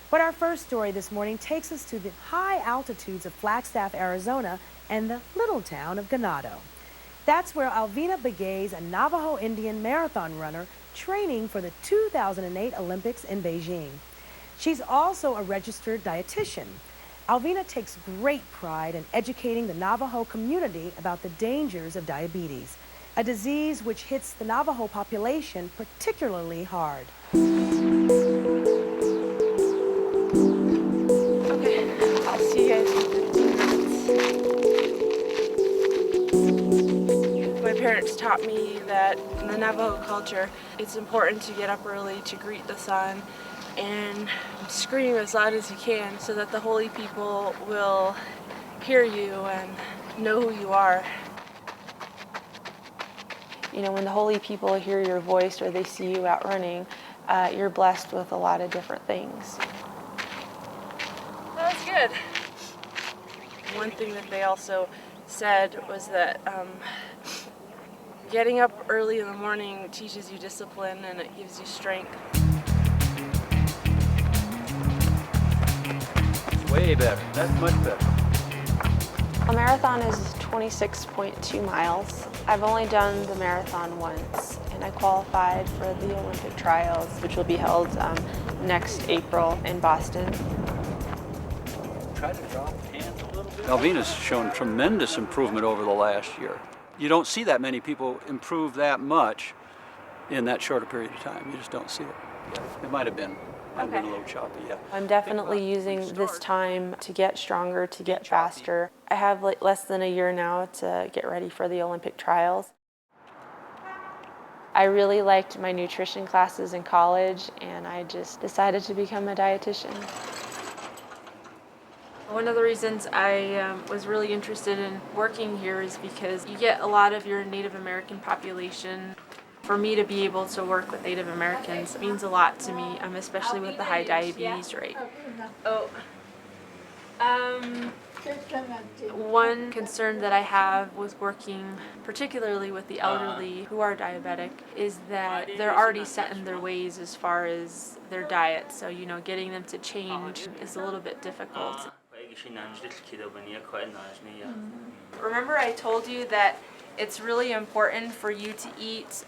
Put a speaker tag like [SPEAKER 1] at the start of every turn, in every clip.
[SPEAKER 1] But our first story this morning takes us to the high altitudes of Flagstaff, Arizona, and the little town of Ganado. That's where Alvina Begay is a Navajo Indian marathon runner training for the 2008 Olympics in Beijing. She's also a registered dietitian. Alvina takes great pride in educating the Navajo community about the dangers of diabetes, a disease which hits the Navajo population particularly hard.
[SPEAKER 2] Okay, I'll see you guys in 15 minutes. My parents taught me that in the Navajo culture, it's important to get up early to greet the sun and scream as loud as you can so that the holy people will hear you and know who you are. You know, when the holy people hear your voice or they see you out running, you're blessed with a lot of different things. That was good. One thing that they also said was that getting up early in the morning teaches you discipline and it gives you strength.
[SPEAKER 3] Way better. That's much better.
[SPEAKER 2] A marathon is 26.2 miles. I've only done the marathon once, and I qualified for the Olympic trials, which will be held next April in Boston.
[SPEAKER 3] Try to drop hands a little bit. Alvina's shown tremendous improvement over the last year. You don't see that many people improve that much in that short a period of time. You just don't see it. It might have been a little choppy, yeah.
[SPEAKER 2] I'm definitely using this time to get stronger, to get faster. I have less than a year now to get ready for the Olympic trials. I really liked my nutrition classes in college, and I just decided to become a dietitian. One of the reasons I was really interested in working here is because you get a lot of your Native American population. For me to be able to work with Native Americans means a lot to me, especially with the high diabetes rate. One concern that I have with working particularly with the elderly who are diabetic is that they're already set in their ways as far as their diet. So, you know, getting them to change is a little bit difficult. Remember I told you that it's really important for you to eat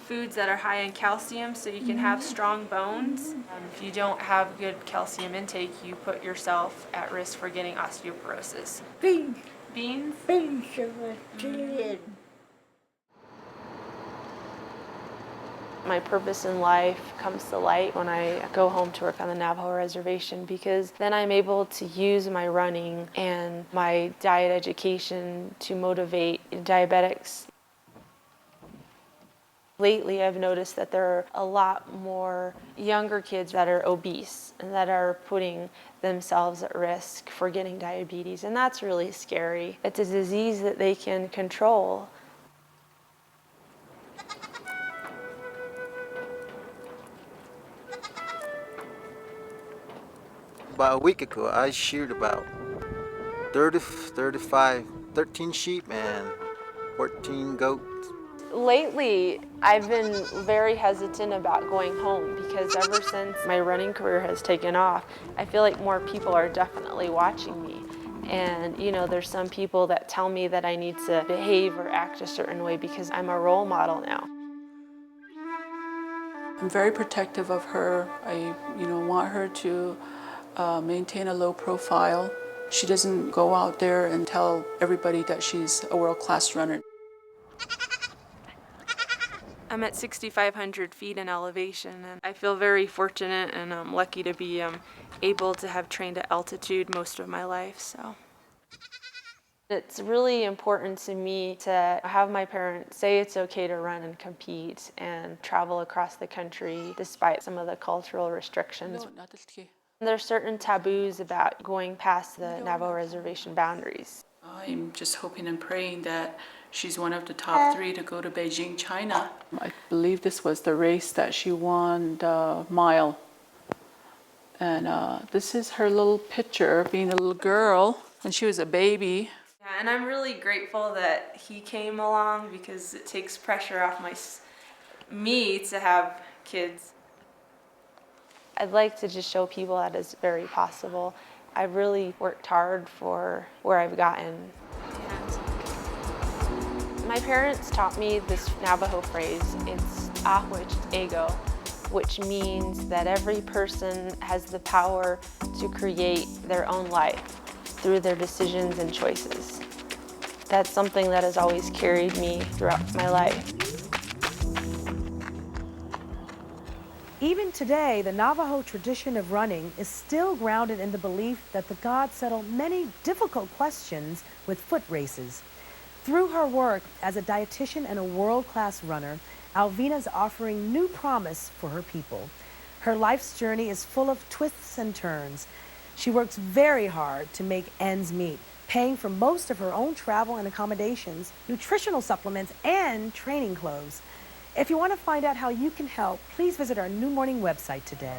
[SPEAKER 2] foods that are high in calcium so you can have strong bones. If you don't have good calcium intake, you put yourself at risk for getting osteoporosis.
[SPEAKER 4] Beans.
[SPEAKER 2] Beans?
[SPEAKER 4] Beans are
[SPEAKER 2] My purpose in life comes to light when I go home to work on the Navajo reservation, because then I'm able to use my running and my diet education to motivate diabetics. Lately, I've noticed that there are a lot more younger kids that are obese and that are putting themselves at risk for getting diabetes, and that's really scary. It's a disease that they can control.
[SPEAKER 5] About a week ago, I sheared about 13 sheep and 14 goats.
[SPEAKER 2] Lately, I've been very hesitant about going home because ever since my running career has taken off, I feel like more people are definitely watching me. And, you know, there's some people that tell me that I need to behave or act a certain way because I'm a role model now.
[SPEAKER 6] I'm very protective of her. I, want her to maintain a low profile. She doesn't go out there and tell everybody that she's a world-class runner. I'm at 6,500 feet in elevation, and I feel very fortunate and I'm lucky to be able to have trained at altitude most of my life. So it's really important to me to have my parents say it's okay to run and compete and travel across the country despite some of the cultural restrictions. There's certain taboos about going past the Navajo reservation boundaries. I'm just hoping and praying that she's one of the top 3 to go to Beijing, China. I believe this was the race that she won the mile. And this is her little picture being a little girl when she was a baby. Yeah, and I'm really grateful that he came along because it takes pressure off me to have kids.
[SPEAKER 2] I'd like to just show people that it's very possible. I've really worked hard for where I've gotten. My parents taught me this Navajo phrase, it's ahwich ego, which means that every person has the power to create their own life through their decisions and choices. That's something that has always carried me throughout my life.
[SPEAKER 1] Even today, the Navajo tradition of running is still grounded in the belief that the gods settle many difficult questions with foot races. Through her work as a dietitian and a world-class runner, Alvina is offering new promise for her people. Her life's journey is full of twists and turns. She works very hard to make ends meet, paying for most of her own travel and accommodations, nutritional supplements, and training clothes. If you want to find out how you can help, please visit our New Morning website today.